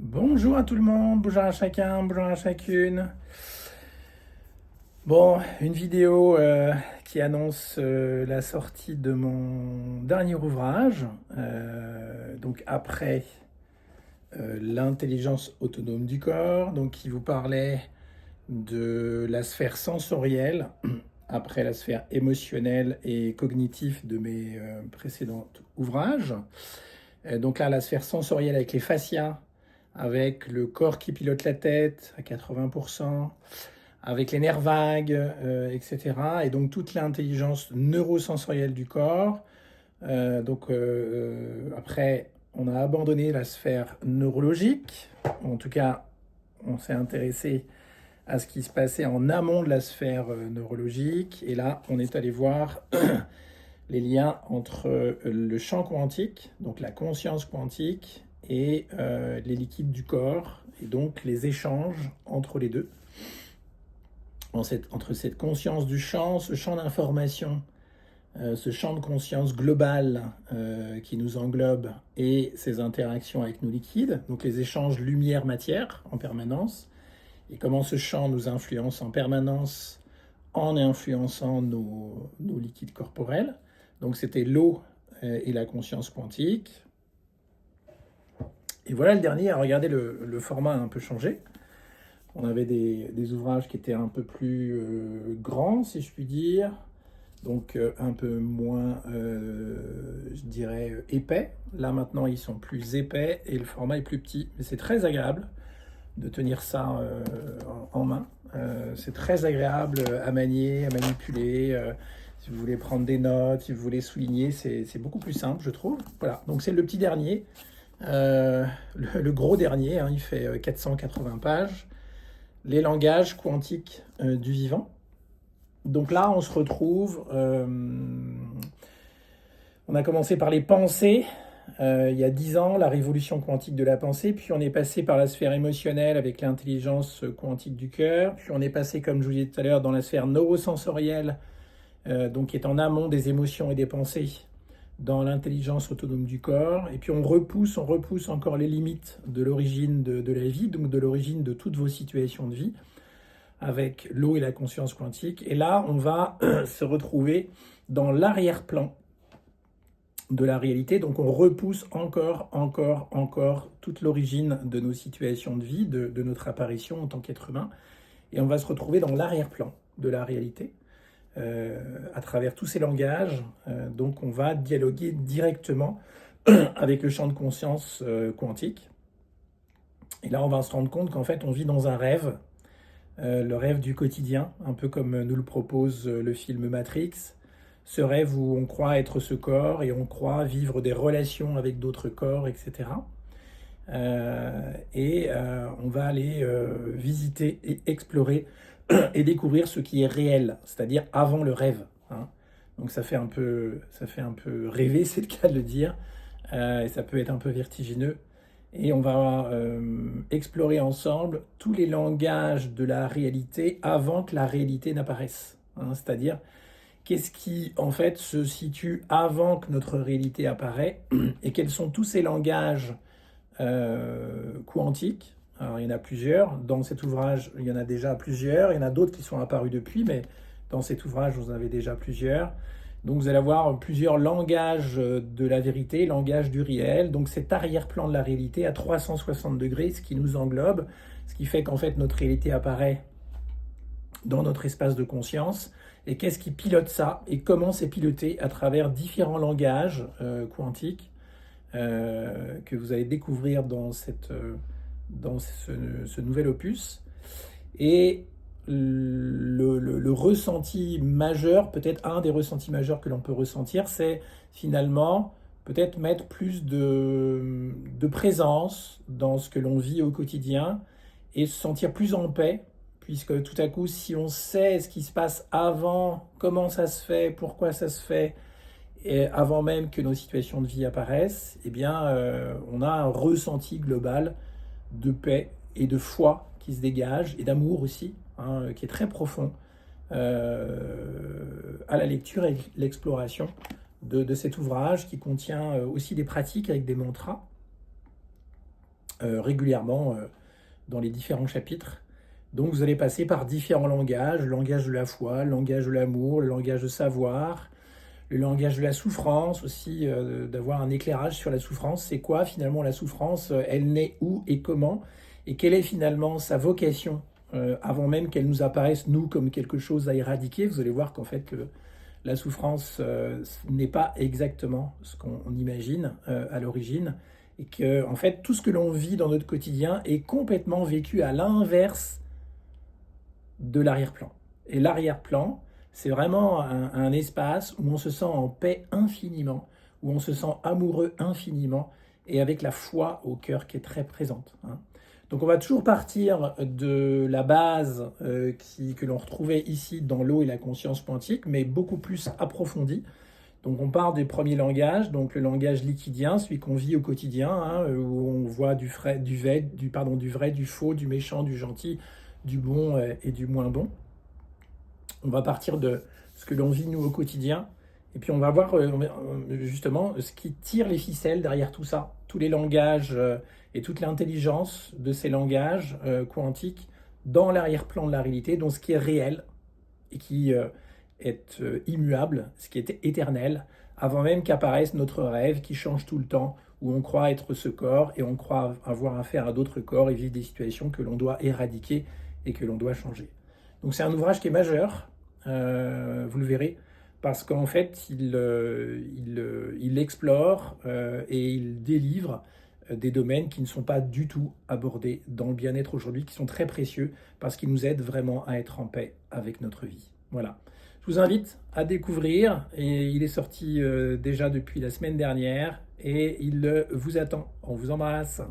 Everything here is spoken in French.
Bonjour à tout le monde, bonjour à chacun, bonjour à chacune. Bon, une vidéo qui annonce la sortie de mon dernier ouvrage, donc après l'intelligence autonome du corps, donc qui vous parlait de la sphère sensorielle, après la sphère émotionnelle et cognitive de mes précédents ouvrages. Donc là, la sphère sensorielle avec les fascias, avec le corps qui pilote la tête à 80%, avec les nerfs vagues, etc. Et donc toute l'intelligence neurosensorielle du corps. Après, on a abandonné la sphère neurologique. En tout cas, on s'est intéressé à ce qui se passait en amont de la sphère neurologique. Et là, on est allé voir les liens entre le champ quantique, donc la conscience quantique, et les liquides du corps, et donc les échanges entre les deux. Entre cette conscience du champ, ce champ d'information, ce champ de conscience global qui nous englobe, et ces interactions avec nos liquides, donc les échanges lumière-matière en permanence, et comment ce champ nous influence en permanence en influençant nos liquides corporels. Donc c'était l'eau et la conscience quantique. Et voilà le dernier. Alors regardez, le format a un peu changé. On avait des ouvrages qui étaient un peu plus grands, si je puis dire. Donc un peu moins, je dirais, épais. Là maintenant, ils sont plus épais et le format est plus petit. Mais c'est très agréable de tenir ça en main. C'est très agréable à manier, à manipuler. Si vous voulez prendre des notes, si vous voulez souligner, c'est beaucoup plus simple, je trouve. Voilà, donc c'est le petit dernier. Le gros dernier, hein, il fait 480 pages. Les langages quantiques du vivant. Donc là, on se retrouve. On a commencé par les pensées. Il y a 10 ans, la révolution quantique de la pensée, puis on est passé par la sphère émotionnelle avec l'intelligence quantique du cœur, puis on est passé, comme je vous disais tout à l'heure, dans la sphère neurosensorielle, donc qui est en amont des émotions et des pensées, dans l'intelligence autonome du corps, et puis on repousse encore les limites de l'origine de la vie, donc de l'origine de toutes vos situations de vie, avec l'eau et la conscience quantique. Et là, on va se retrouver dans l'arrière-plan de la réalité. Donc on repousse encore toute l'origine de nos situations de vie, de notre apparition en tant qu'être humain. Et on va se retrouver dans l'arrière-plan de la réalité, à travers tous ces langages. Donc on va dialoguer directement avec le champ de conscience quantique. Et là, on va se rendre compte qu'en fait, on vit dans un rêve, le rêve du quotidien, un peu comme nous le propose le film Matrix. Ce rêve où on croit être ce corps et on croit vivre des relations avec d'autres corps, etc. On va aller visiter et explorer et découvrir ce qui est réel, c'est-à-dire avant le rêve, hein. Donc ça fait un peu rêver, c'est le cas de le dire, et ça peut être un peu vertigineux. Et on va explorer ensemble tous les langages de la réalité avant que la réalité n'apparaisse, hein. C'est-à-dire qu'est-ce qui en fait se situe avant que notre réalité apparaît et quels sont tous ces langages quantiques. Alors il y en a plusieurs, dans cet ouvrage il y en a déjà plusieurs, il y en a d'autres qui sont apparus depuis, mais dans cet ouvrage vous en avez déjà plusieurs. Donc vous allez avoir plusieurs langages de la vérité, langage du réel, donc cet arrière-plan de la réalité à 360 degrés, ce qui nous englobe, ce qui fait qu'en fait notre réalité apparaît dans notre espace de conscience, et qu'est-ce qui pilote ça, et comment c'est piloté à travers différents langages quantiques que vous allez découvrir dans ce nouvel opus. Et le ressenti majeur, peut-être un des ressentis majeurs que l'on peut ressentir, c'est finalement peut-être mettre plus de présence dans ce que l'on vit au quotidien et se sentir plus en paix, puisque tout à coup, si on sait ce qui se passe avant, comment ça se fait, pourquoi ça se fait, et avant même que nos situations de vie apparaissent, eh bien, on a un ressenti global de paix et de foi qui se dégage, et d'amour aussi, hein, qui est très profond à la lecture et l'exploration de cet ouvrage qui contient aussi des pratiques avec des mantras. régulièrement dans les différents chapitres. Donc vous allez passer par différents langages, le langage de la foi, le langage de l'amour, le langage de savoir, le langage de la souffrance aussi, d'avoir un éclairage sur la souffrance. C'est quoi finalement la souffrance? Elle naît où et comment? Et quelle est finalement sa vocation avant même qu'elle nous apparaisse, nous, comme quelque chose à éradiquer? Vous allez voir qu'en fait, la souffrance n'est pas exactement ce qu'on imagine à l'origine. Et que, en fait, tout ce que l'on vit dans notre quotidien est complètement vécu à l'inverse de l'arrière-plan. Et l'arrière-plan, c'est vraiment un espace où on se sent en paix infiniment, où on se sent amoureux infiniment, et avec la foi au cœur qui est très présente. Hein. Donc on va toujours partir de la base que l'on retrouvait ici dans l'eau et la conscience quantique, mais beaucoup plus approfondie. Donc on part des premiers langages, donc le langage liquidien, celui qu'on vit au quotidien, hein, où on voit du vrai, du faux, du méchant, du gentil, du bon et du moins bon. On va partir de ce que l'on vit nous au quotidien, et puis on va voir justement ce qui tire les ficelles derrière tout ça, tous les langages et toute l'intelligence de ces langages quantiques dans l'arrière-plan de la réalité, donc ce qui est réel et qui est immuable, ce qui est éternel, avant même qu'apparaisse notre rêve qui change tout le temps, où on croit être ce corps et on croit avoir affaire à d'autres corps et vivre des situations que l'on doit éradiquer et que l'on doit changer. Donc c'est un ouvrage qui est majeur, vous le verrez, parce qu'en fait il explore et il délivre des domaines qui ne sont pas du tout abordés dans le bien-être aujourd'hui, qui sont très précieux parce qu'ils nous aident vraiment à être en paix avec notre vie. Voilà. Je vous invite à découvrir, et il est sorti déjà depuis la semaine dernière, et il vous attend. On vous embrasse.